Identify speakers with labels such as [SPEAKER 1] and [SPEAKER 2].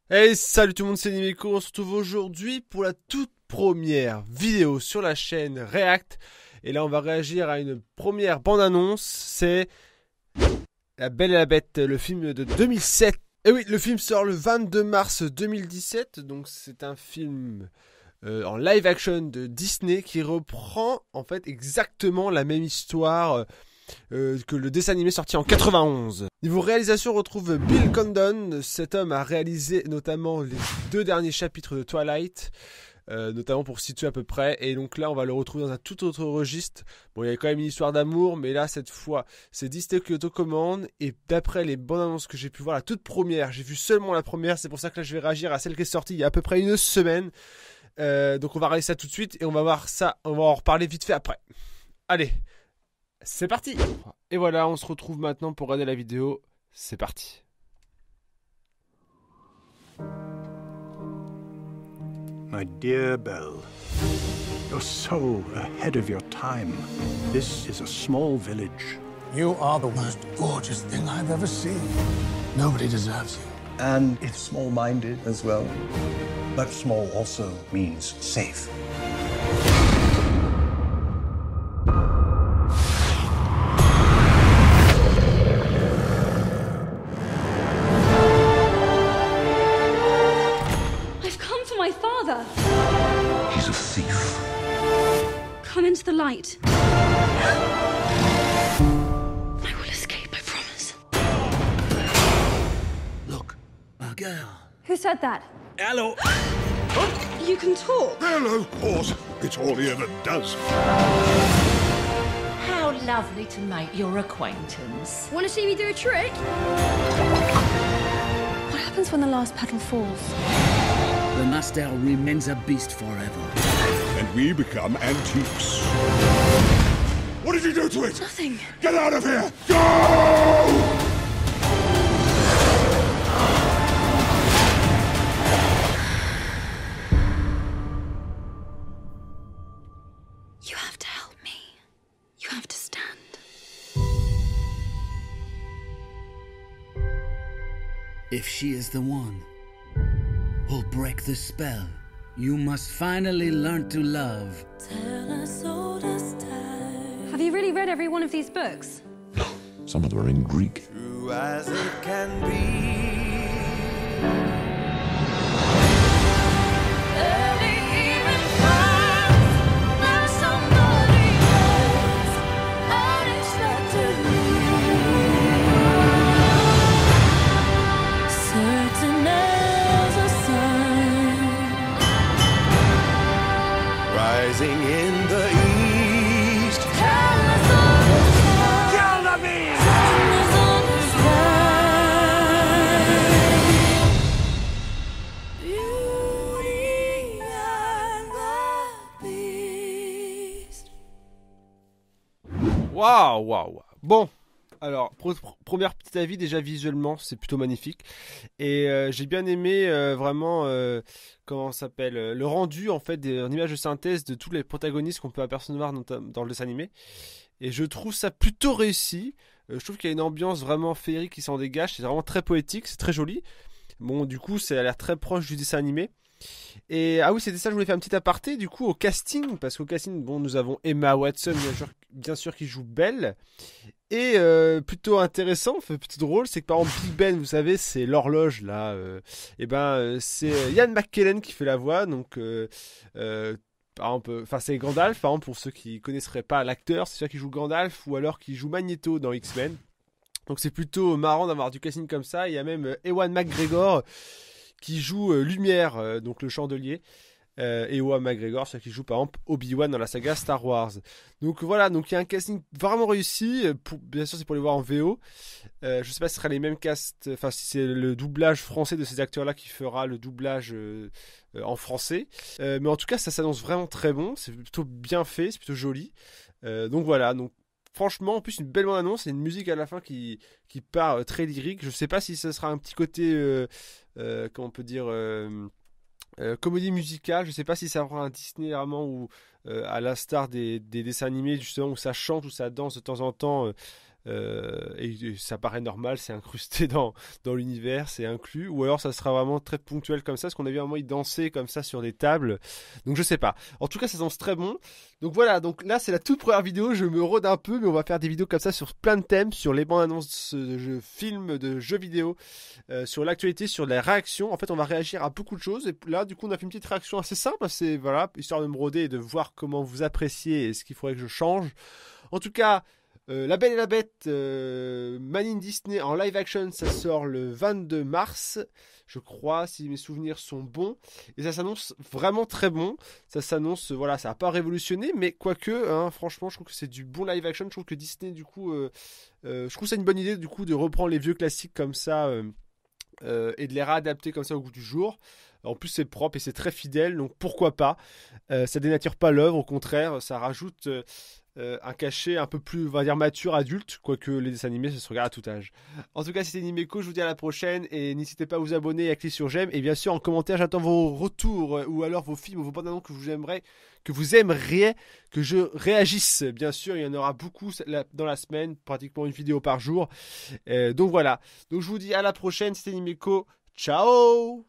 [SPEAKER 1] Hey, salut tout le monde, c'est Nimeco. On se retrouve aujourd'hui pour la toute première vidéo sur la chaîne React. Et là, on va réagir à une première bande-annonce. C'est La Belle et la Bête, le film de 2007. Et oui, le film sort le 22 mars 2017. Donc, c'est un film en live action de Disney qui reprend en fait exactement la même histoire que le dessin animé sorti en 91. Niveau réalisation, on retrouve Bill Condon. Cet homme a réalisé notamment les 2 derniers chapitres de Twilight, notamment pour situer à peu près. Et donc là, on va le retrouver dans un tout autre registre. Bon, il y a quand même une histoire d'amour, mais là, cette fois, c'est Disney qui autocommande. Et d'après les bandes annonces que j'ai pu voir, la toute première, j'ai vu seulement la première. C'est pour ça que là, je vais réagir à celle qui est sortie il y a à peu près une semaine. Donc on va regarder ça tout de suite et on va voir ça. On va en reparler vite fait après. Allez. C'est parti. Et voilà, on se retrouve maintenant pour regarder la vidéo. C'est parti.
[SPEAKER 2] My dear Belle, you're so ahead of your time. This is a small village.
[SPEAKER 3] You are the most gorgeous thing I've ever seen. Nobody deserves you.
[SPEAKER 4] And it's small-minded as well. But small also means safe.
[SPEAKER 5] I've come for my father.
[SPEAKER 4] He's a thief.
[SPEAKER 5] Come into the light. I will escape, I promise.
[SPEAKER 4] Look, a girl.
[SPEAKER 5] Who said that?
[SPEAKER 4] Hello.
[SPEAKER 5] You can talk.
[SPEAKER 6] Well, of course. It's all he ever does.
[SPEAKER 7] How lovely to make your acquaintance.
[SPEAKER 5] Want to see me do a trick? What happens when the last petal falls?
[SPEAKER 8] The master remains a beast forever.
[SPEAKER 6] And we become antiques. What did you do to it?
[SPEAKER 5] Nothing.
[SPEAKER 6] Get out of here! Go!
[SPEAKER 5] You have to help me. You have to stand.
[SPEAKER 8] If she is the one who'll break the spell, you must finally learn to love.
[SPEAKER 5] Have you really read every one of these books?
[SPEAKER 6] Some of them are in Greek.
[SPEAKER 1] Rising in the east.
[SPEAKER 2] Kill the beast!
[SPEAKER 1] Waouh, waouh. Bon, alors, premier petit avis, déjà visuellement, c'est plutôt magnifique. Et j'ai bien aimé vraiment, comment ça s'appelle, le rendu en fait en images de synthèse de tous les protagonistes qu'on peut apercevoir dans le dessin animé. Et je trouve ça plutôt réussi. Je trouve qu'il y a une ambiance vraiment féerique qui s'en dégage. C'est vraiment très poétique, c'est très joli. Bon, du coup, ça a l'air très proche du dessin animé. Et ah oui, c'était ça, je voulais faire un petit aparté du coup au casting, parce qu'au casting, bon, nous avons Emma Watson, bien sûr qui joue Belle. Et plutôt intéressant, plutôt drôle, c'est que par exemple Big Ben, vous savez, c'est l'horloge là. C'est Ian McKellen qui fait la voix, donc par exemple, enfin c'est Gandalf, par exemple pour ceux qui connaisseraient pas l'acteur, c'est celui qui joue Gandalf ou alors qui joue Magneto dans X-Men. Donc c'est plutôt marrant d'avoir du casting comme ça. Il y a même Ewan McGregor qui joue Lumière, donc le chandelier. Ewan McGregor, celui qui joue par exemple Obi-Wan dans la saga Star Wars. Donc voilà, donc il y a un casting vraiment réussi. Bien sûr, c'est pour les voir en VO. Je sais pas si ce sera les mêmes castes, enfin si c'est le doublage français de ces acteurs-là qui fera le doublage en français. Mais en tout cas, ça s'annonce vraiment très bon. C'est plutôt bien fait, c'est plutôt joli. Donc voilà, donc franchement, en plus une belle bande-annonce et une musique à la fin qui part très lyrique. Je sais pas si ce sera un petit côté, comment on peut dire, comédie musicale. Je sais pas si ça aura un Disney vraiment où, à l'instar des dessins animés justement où ça chante, où ça danse de temps en temps. et ça paraît normal, c'est incrusté dans l'univers, c'est inclus, ou alors ça sera vraiment très ponctuel comme ça, parce qu'on a vu un moment ils dansaient comme ça sur des tables, donc je sais pas. En tout cas, ça sent très bon. Donc voilà, donc là c'est la toute première vidéo, je me rôde un peu, mais on va faire des vidéos comme ça sur plein de thèmes, sur les bandes annonces de films, de jeux vidéo, sur l'actualité, sur les réactions. En fait, on va réagir à beaucoup de choses, et là du coup on a fait une petite réaction assez simple, c'est voilà, histoire de me rôder et de voir comment vous appréciez et ce qu'il faudrait que je change. En tout cas, La Belle et la Bête, Man in Disney en live action, ça sort le 22 mars, je crois, si mes souvenirs sont bons. Et ça s'annonce vraiment très bon. Ça s'annonce, voilà, ça n'a pas révolutionné, mais quoique, hein, franchement, je trouve que c'est du bon live action. Je trouve que Disney, du coup, je trouve ça une bonne idée, du coup, de reprendre les vieux classiques comme ça et de les réadapter comme ça au goût du jour. En plus, c'est propre et c'est très fidèle, donc pourquoi pas. Ça dénature pas l'œuvre, au contraire, ça rajoute un cachet un peu plus, on va dire, mature, adulte, quoique les dessins animés, ça se regarde à tout âge. En tout cas, c'était Nimeco, je vous dis à la prochaine, et n'hésitez pas à vous abonner et à cliquer sur j'aime, et bien sûr, en commentaire, j'attends vos retours, ou alors vos films, ou vos bandes annonces que vous aimeriez que je réagisse. Bien sûr, il y en aura beaucoup dans la semaine, pratiquement une vidéo par jour. Donc voilà, donc je vous dis à la prochaine, c'était Nimeco, ciao!